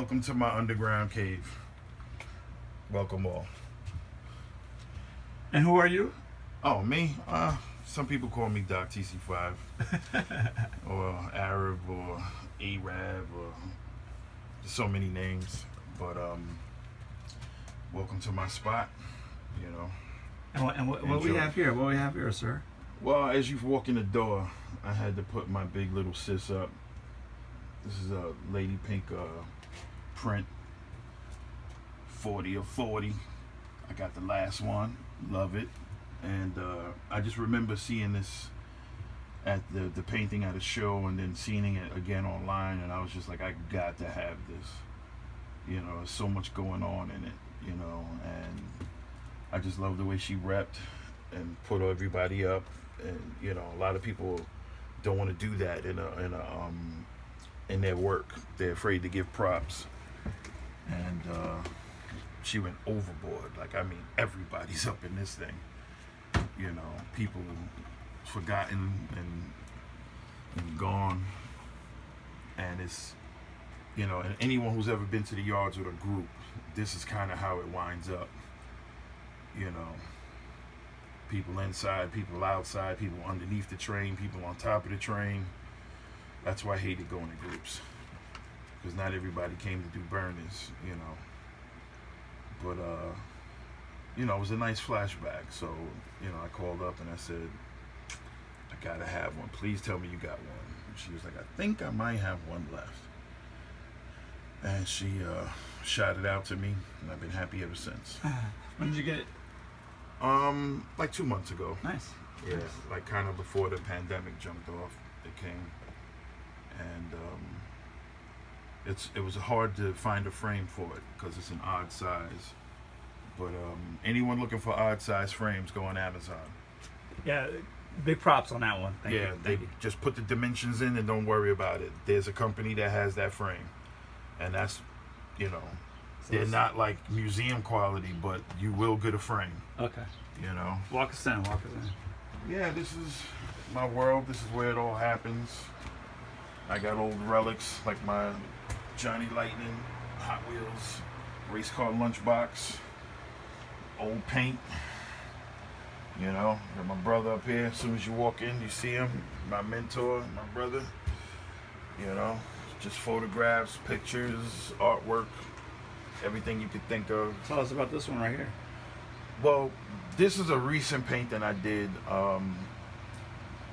Welcome to my underground cave. Welcome all. And who are you? Oh, me? Some people call me Doc TC5 or Arab or Arab or so many names. But welcome to my spot, you know. And what we have here? What we have here, sir? Well, as you walk in the door, I had to put my big little sis up. This is a Lady Pink print, 40 of 40. I got the last one, love it. And I just remember seeing this at the painting at a show and then seeing it again online, and I was just like, I got to have this. You know, there's so much going on in it, you know, and I just love the way she repped and put everybody up. And you know, a lot of people don't want to do that in their work. They're afraid to give props. And she went overboard. Like, I mean, everybody's up in this thing. You know, people forgotten and gone. And it's, you know, and anyone who's ever been to the yards with a group, this is kind of how it winds up. You know, people inside, people outside, people underneath the train, people on top of the train. That's why I hated going to groups, because not everybody came to do burners, you know. But you know, it was a nice flashback. So, you know, I called up and I said, I gotta have one. Please tell me you got one. And she was like, I think I might have one left. And she shot it out to me, and I've been happy ever since. When did you get it? Like 2 months ago. Nice. Yeah, like kind of before the pandemic jumped off, it came. And it was hard to find a frame for it because it's an odd size. But anyone looking for odd size frames, go on Amazon. Yeah, big props on that one. Thank you. They just put the dimensions in and don't worry about it. There's a company that has that frame, and that's, you know, so they're not like museum quality, but you will get a frame. Okay. You know. Walk us in. Yeah, this is my world. This is where it all happens. I got old relics like my Johnny Lightning, Hot Wheels, race car lunchbox, old paint. You know, got my brother up here. As soon as you walk in, you see him, my mentor, my brother. You know, just photographs, pictures, artwork, everything you could think of. Tell us about this one right here. Well, this is a recent painting I did.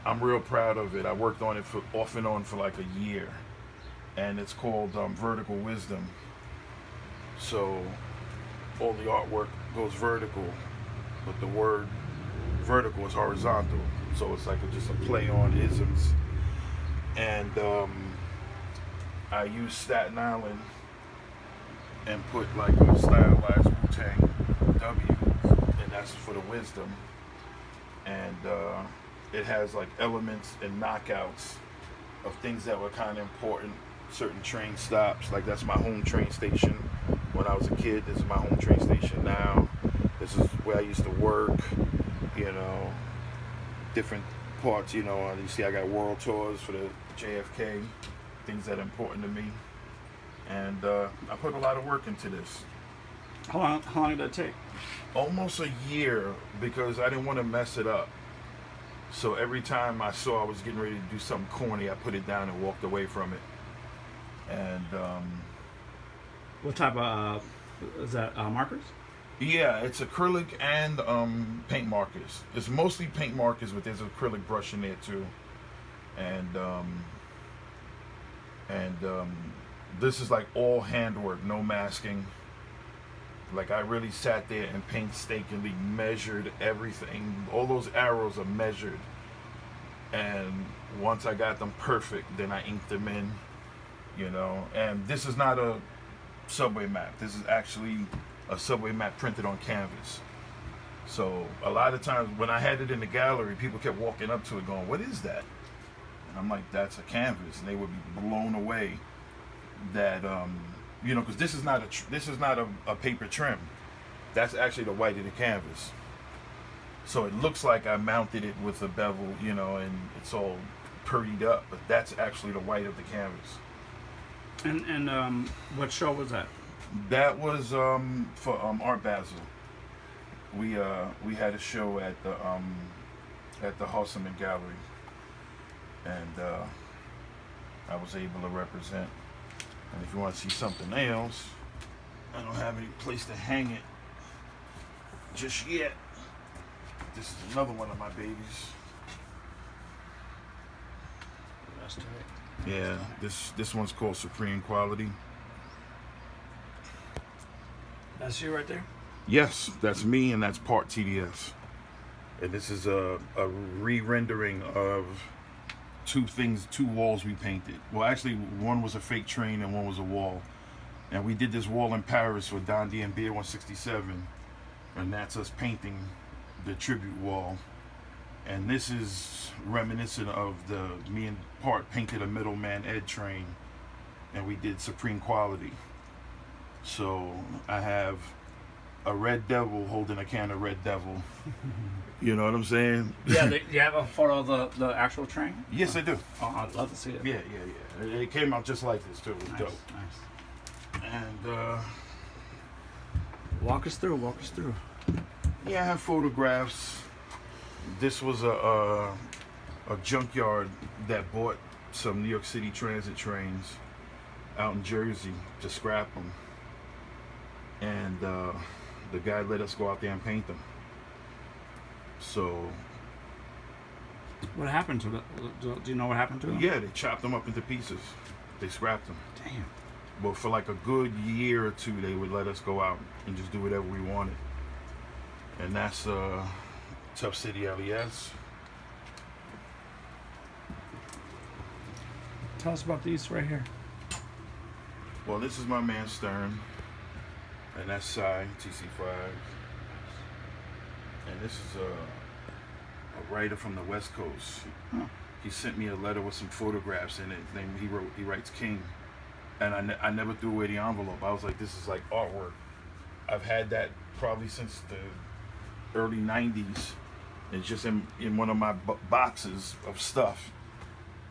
I'm real proud of it. I worked on it off and on for like a year, and it's called Vertical Wisdom. So all the artwork goes vertical, but the word vertical is horizontal. So it's like just a play on isms. And I used Staten Island and put like a stylized Wu-Tang W, and that's for the wisdom. And it has like elements and knockouts of things that were kind of important. Certain train stops, like that's my home train station when I was a kid. This is my home train station now. This is where I used to work, you know, different parts, you know. You see I got world tours for the JFK, things that are important to me. And I put a lot of work into this. How long did that take? Almost a year, because I didn't want to mess it up. So every time I saw I was getting ready to do something corny, I put it down and walked away from it. And what type of is that? Markers? Yeah, it's acrylic and paint markers. It's mostly paint markers, but there's an acrylic brush in there too. And this is like all handwork, no masking. Like I really sat there and painstakingly measured everything. All those arrows are measured. And once I got them perfect, then I inked them in, you know. And this is not a subway map. This is actually a subway map printed on canvas. So a lot of times when I had it in the gallery, people kept walking up to it going, what is that? And I'm like, that's a canvas. And they would be blown away that, you know, because this is not a paper trim. That's actually the white of the canvas. So it looks like I mounted it with a bevel, you know, and it's all purdied up, but that's actually the white of the canvas. And what show was that? That was for Art Basel. We had a show at the Hossaman Gallery, and I was able to represent. And if you want to see something else, I don't have any place to hang it just yet. This is another one of my babies. That's tight. Yeah, this one's called Supreme Quality. That's you right there? Yes, that's me, and that's part TDS. And this is a re-rendering of two walls we painted. Well, actually, one was a fake train and one was a wall. And we did this wall in Paris with Don D and Beer 167. And that's us painting the tribute wall. And this is reminiscent of me and Part painted a Middleman Ed train. And we did Supreme Quality. So I have a Red Devil holding a can of Red Devil. You know what I'm saying? Yeah, do you have a photo of the actual train? Yes, I do. Oh, I'd love to see it. Yeah. It came out just like this, too. It was Nice, dope. nice. And, Walk us through. yeah, I have photographs. This was a junkyard that bought some New York City Transit trains out in Jersey to scrap them. And the guy let us go out there and paint them. So, What happened to do you know what happened to them? yeah, they chopped them up into pieces. They scrapped them. Damn. But for like a good year or two, they would let us go out and just do whatever we wanted. And that's Tough City LES. Tell us about these right here. Well, this is my man Stern. And that's TC5. And this is a writer from the West Coast. Huh. He sent me a letter with some photographs in it. He writes King. And I never threw away the envelope. I was like, this is like artwork. I've had that probably since the early 90s. It's just in one of my boxes of stuff.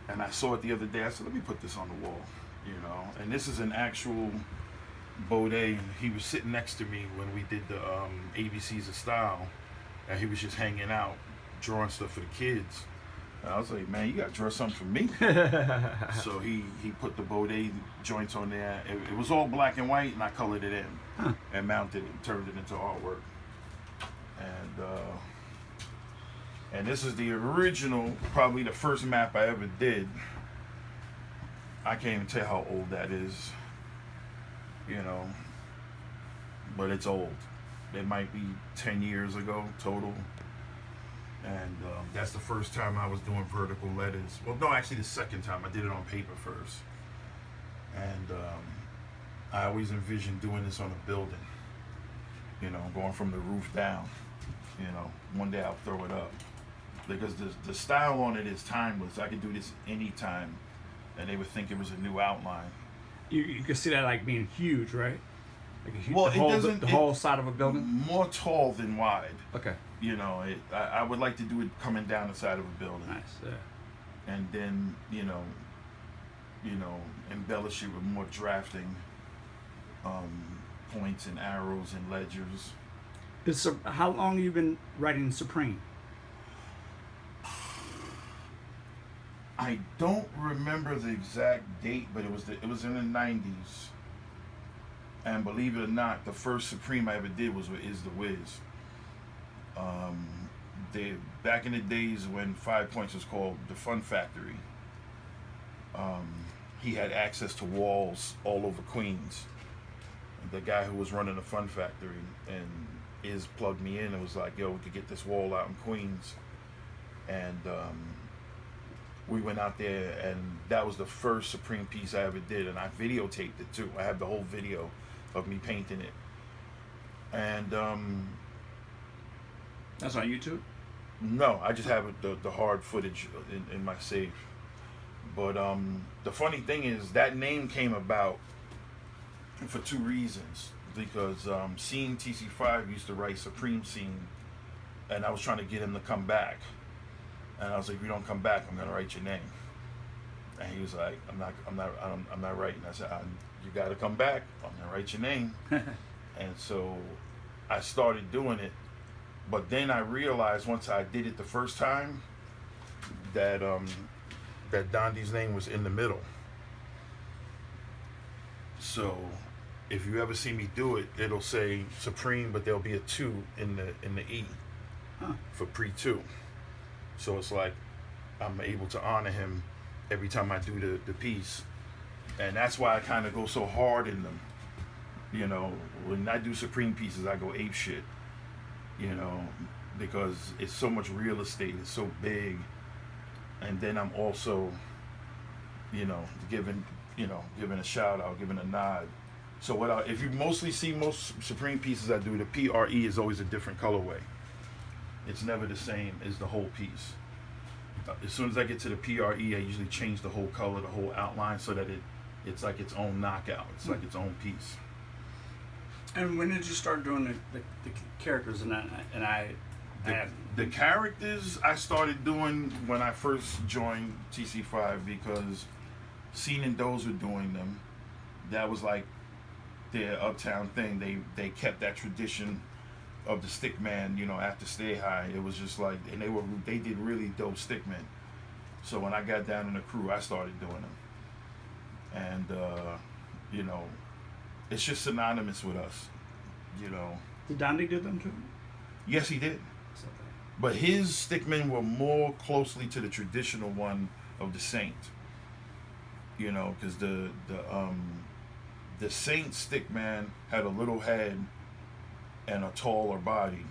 And I saw it the other day. I said, let me put this on the wall, you know. And this is an actual Baudet. He was sitting next to me when we did the ABCs of Style. And he was just hanging out, drawing stuff for the kids. And I was like, man, you got to draw something for me. So he put the Baudet joints on there. It was all black and white, and I colored it in and mounted it and turned it into artwork. And this is the original, probably the first map I ever did. I can't even tell how old that is, you know, but it's old. It might be 10 years ago total. And that's the first time I was doing vertical letters. Well, no, actually the second time. I did it on paper first. And I always envisioned doing this on a building, you know, going from the roof down. You know, one day I'll throw it up. Because the style on it is timeless. I could do this anytime, and they would think it was a new outline. You can see that like being huge, right? Like a huge, Well, the whole side of a building. More tall than wide. Okay. You know, I would like to do it coming down the side of a building. Nice. Yeah. And then you know, embellish it with more drafting, points and arrows and ledgers. How long have you been writing Supreme? I don't remember the exact date, but it was in the 90s. And believe it or not, the first Supreme I ever did was with Is the Wiz. Back in the days when 5 Points was called the Fun Factory, he had access to walls all over Queens. The guy who was running the Fun Factory, and Iz plugged me in and was like, yo, we could get this wall out in Queens. And we went out there, and that was the first Supreme piece I ever did, and I videotaped it too. I have the whole video of me painting it. And That's on YouTube? no, I just have the hard footage in my safe. But the funny thing is that name came about for two reasons. Because Scene TC5 used to write Supreme Scene, and I was trying to get him to come back. And I was like, if you don't come back, I'm going to write your name. And he was like, I'm not writing. I said, you got to come back. I'm gonna write your name. And so I started doing it. But then I realized once I did it the first time that that Dondi's name was in the middle. So if you ever see me do it, it'll say Supreme, but there'll be a 2 in the E for pre-2. So it's like I'm able to honor him every time I do the piece. And that's why I kind of go so hard in them. You know, when I do Supreme pieces, I go ape shit. You know, because it's so much real estate, it's so big. And then I'm also, giving a shout out, giving a nod. So if you mostly see most Supreme pieces I do, the PRE is always a different colorway. It's never the same as the whole piece. As soon as I get to the PRE, I usually change the whole color, the whole outline, so that it's like its own knockout. It's like its own piece. And when did you start doing the characters The characters I started doing when I first joined TC5 because Scene and Doze were doing them. That was like their uptown thing. They kept that tradition of the stickman, after Stay High. It was just like, and they did really dope stickmen. So when I got down in the crew, I started doing them. And it's just synonymous with us, Did Dondi do them too? Yes, he did. But his stickmen were more closely to the traditional one of the Saint. Because the Saint stickman had a little head and a taller body.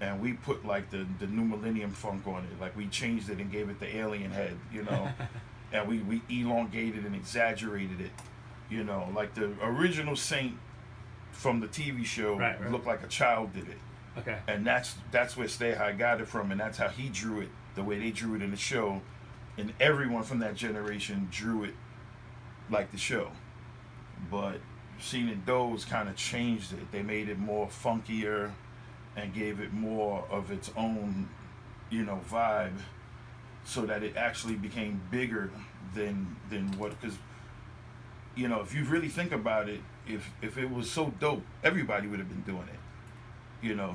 And we put like the new millennium funk on it. Like we changed it and gave it the alien head, and we elongated and exaggerated it. Like the original Saint from the TV show right. looked like a child did it. Okay. And that's where Stay High got it from, and that's how he drew it, the way they drew it in the show. And everyone from that generation drew it like the show. But Scene and Doze kind of changed it. They made it more funkier and gave it more of its own, vibe, so that it actually became bigger than what, because if you really think about it, if it was so dope, everybody would have been doing it.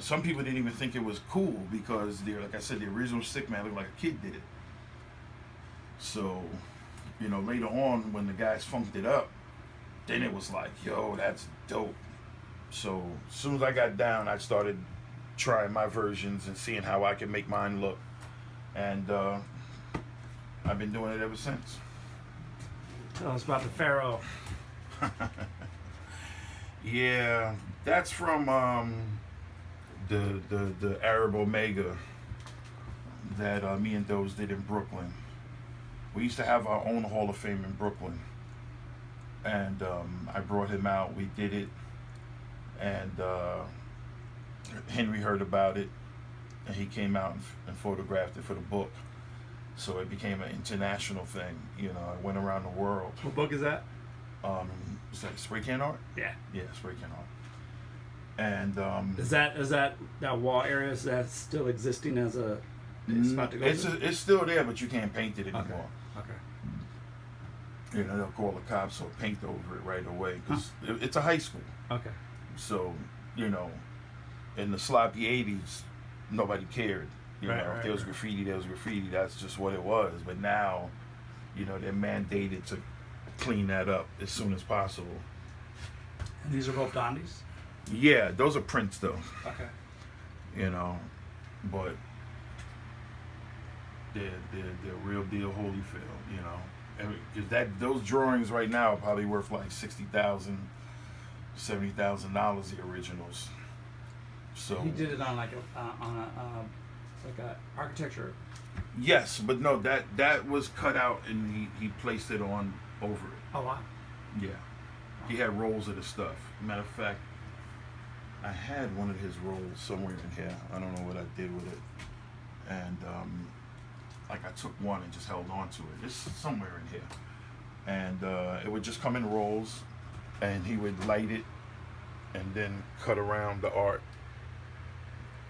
Some people didn't even think it was cool because like I said, the original stickman looked like a kid did it. So, later on when the guys funked it up, then it was like, yo, that's dope. So as soon as I got down, I started trying my versions and seeing how I can make mine look. And I've been doing it ever since. Tell us about the Pharaoh. Yeah, that's from the Arab Omega that me and Doze did in Brooklyn. We used to have our own Hall of Fame in Brooklyn. And I brought him out, we did it, and Henry heard about it, and he came out and photographed it for the book. So it became an international thing, it went around the world. What book is that? Is that Spray Can Art? Yeah. Yeah, Spray Can Art. And is that wall area, is that still existing as a spot to go? It's still there, but you can't paint it anymore. Okay. They'll call the cops or paint over it right away because it's a high school. Okay. So, in the sloppy 80s, nobody cared. If there was graffiti, there was graffiti. That's just what it was. But now, they're mandated to clean that up as soon as possible. And these are both Dondis? Yeah, those are prints though. Okay. But they're real deal Holyfield, because those drawings right now are probably worth like $60,000, $70,000, the originals. So he did it on like a architecture. Yes, but no, that was cut out and he placed it on over it. Oh wow. Yeah, he had rolls of the stuff. Matter of fact, I had one of his rolls somewhere in here. I don't know what I did with it, and like I took one and just held on to it. It's somewhere in here, and it would just come in rolls, and he would light it, and then cut around the art,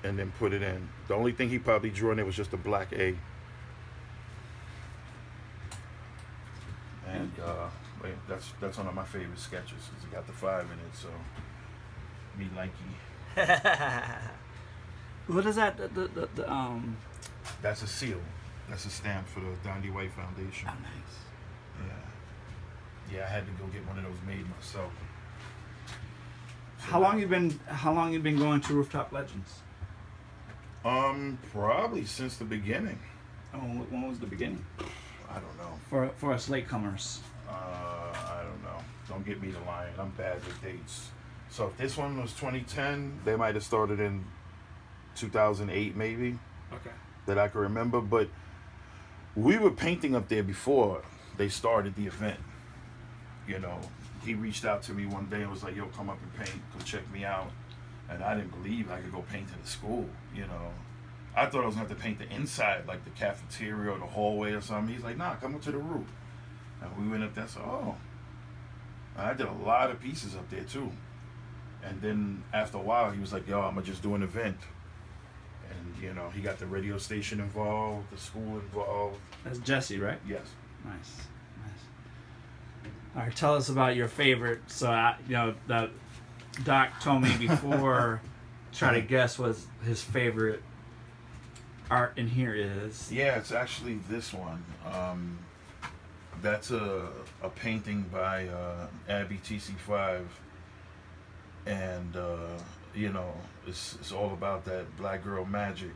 and then put it in. The only thing he probably drew in it was just a black A. And that's one of my favorite sketches. It's got the 5 in it, so me likey. What is that? That's a seal. That's a stamp for the Don D. White Foundation. Oh, nice. Yeah, I had to go get one of those made myself. So How long you been going to Rooftop Legends? Probably since the beginning. Oh, when was the beginning? I don't know. For us latecomers. I don't know. Don't get me to lying. I'm bad with dates. So if this one was 2010, they might have started in 2008 maybe. Okay. That I can remember. But we were painting up there before they started the event. You know, he reached out to me one day and was like, yo, come up and paint. Come check me out. And I didn't believe I could go paint in the school, you know. I thought I was going to have to paint the inside, like the cafeteria or the hallway or something. He's like, nah, come up to the roof. And we went up there, so, oh. I did a lot of pieces up there, too. And then after a while, he was like, yo, I'm going to just do an event. And, you know, he got the radio station involved, the school involved. That's Jesse, right? Yes. Nice. All right, tell us about your favorite. So, the Doc told me before, try to guess what his favorite art in here is. Yeah, it's actually this one. That's a painting by Abby TC5, and you know, it's all about that black girl magic.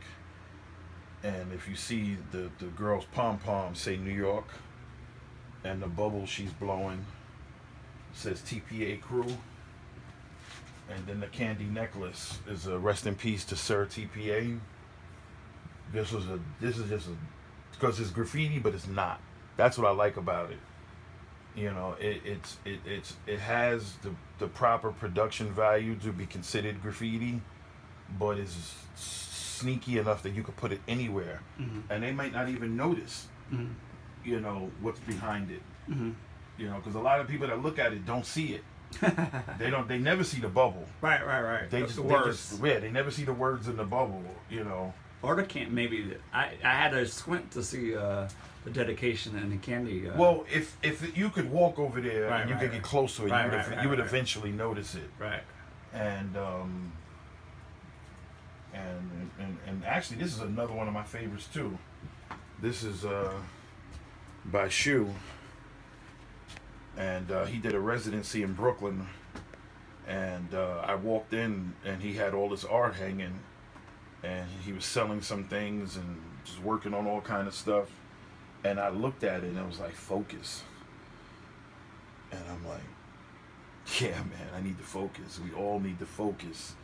And if you see the girl's pom-pom say New York, and the bubble she's blowing says TPA crew, and then the candy necklace is a rest in peace to Sir TPA. This is just because it's graffiti, but it's not. That's what I like about it. You know, it has the proper production value to be considered graffiti, but it's sneaky enough that you could put it anywhere, and they might not even notice. You know what's behind it. You know, because a lot of people that look at it don't see it. They never see the bubble. Right. They they never see the words in the bubble. You know. Or the can't maybe I had to squint to see the dedication and the candy. Well, if you could walk over there and you could get close to it, you would eventually notice it. Right. And and actually, this is another one of my favorites too. This is by Shu, and he did a residency in Brooklyn, and I walked in and he had all this art hanging, and he was selling some things and just working on all kind of stuff, and I looked at it and I was like, focus. And I'm like, yeah, man, I need to focus. We all need to focus.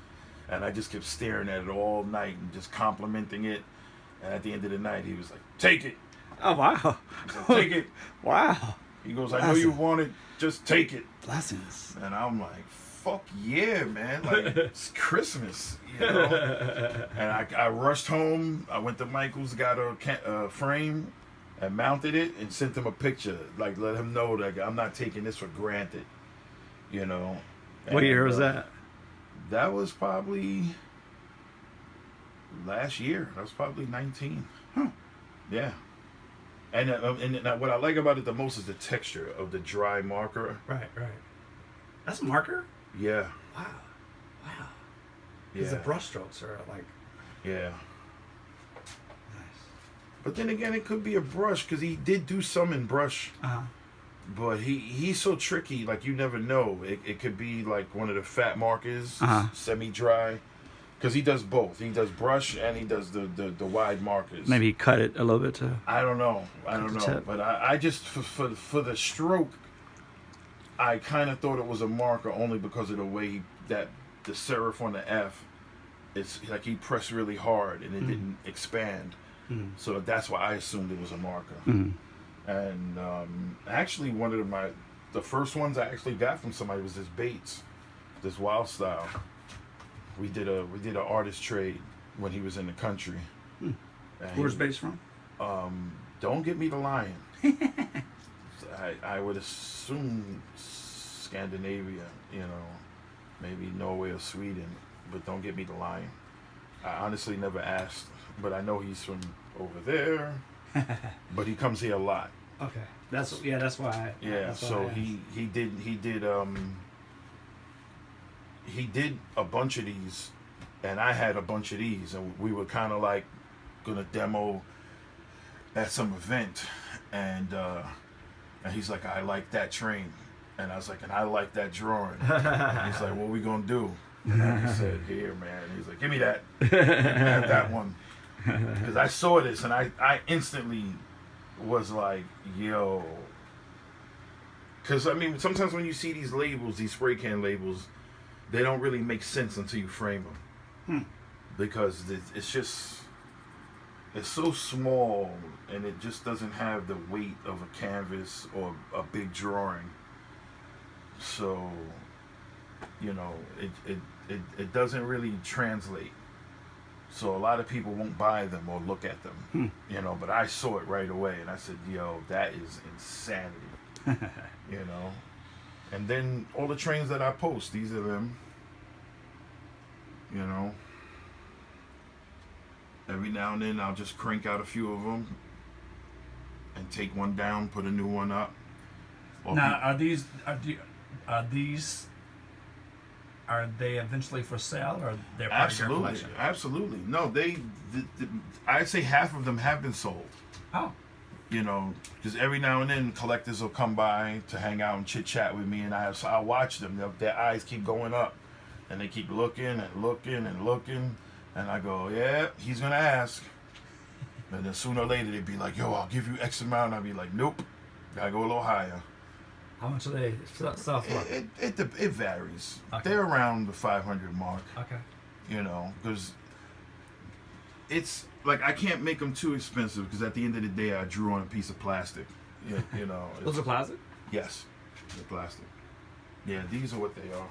And I just kept staring at it all night and just complimenting it. And at the end of the night, he was like, take it. Oh, wow. He said, take it. Wow. He goes, I know you want it, just take it. Blessings. And I'm like, fuck yeah, man. Like, it's Christmas, you know? And I rushed home. I went to Michael's, got a frame, and mounted it, and sent him a picture. Like, let him know that I'm not taking this for granted, you know? What year was that? That was probably last year. That was probably 19. Huh. Yeah. And what I like about it the most is the texture of the dry marker. Right. That's a marker? Yeah. Wow. Yeah. Because the brush strokes are like... Yeah. Nice. But then again, it could be a brush, because he did do some in brush. Uh-huh. But he's so tricky, like you never know. It could be like one of the fat markers, semi-dry. Because he does both. He does brush and he does the wide markers. Maybe he cut it a little bit too. I don't know. But I just, for the stroke, I kind of thought it was a marker only because of the way that the serif on the F, it's like he pressed really hard and it didn't expand. So that's why I assumed it was a marker. And actually, one of the first ones I actually got from somebody was this Bates, this Wild Style. We did an artist trade when he was in the country. Where's Bates from? Don't get me to lying. I would assume Scandinavia, you know, maybe Norway or Sweden, but don't get me to lying. I honestly never asked, but I know he's from over there. But he comes here a lot. Okay. That's why. That's why So I asked. he did a bunch of these, and I had a bunch of these, and we were kind of like gonna demo at some event, and he's like, I like that train, and I was like, and I like that drawing. And he's like, what we gonna do? And I just said, here, man. And he's like, give me that. Have that one. Because I saw this, and I instantly was like, yo. Because, I mean, sometimes when you see these labels, these spray can labels, they don't really make sense until you frame them. Because it's just, it's so small, and it just doesn't have the weight of a canvas or a big drawing. So, you know, it doesn't really translate. So a lot of people won't buy them or look at them, you know, but I saw it right away, and I said, yo, that is insanity. You know, and then all the trains that I post, these are them. You know, every now and then I'll just crank out a few of them and take one down, put a new one up. Or Now, are they eventually for sale, or they're part of your collection? Absolutely. No, I'd say half of them have been sold. Oh. You know, because every now and then collectors will come by to hang out and chit chat with me, and I watch them. Their eyes keep going up, and they keep looking and looking and looking, and I go, yeah, he's gonna ask. And then sooner or later they'd be like, yo, I'll give you X amount. I'd be like, nope, gotta go a little higher. How much are they sell for? It varies. Okay. They're around the 500 mark. Okay. You know, because it's like I can't make them too expensive, because at the end of the day I drew on a piece of plastic. You know. Those are plastic? Yes, they're plastic. Yeah, these are what they are.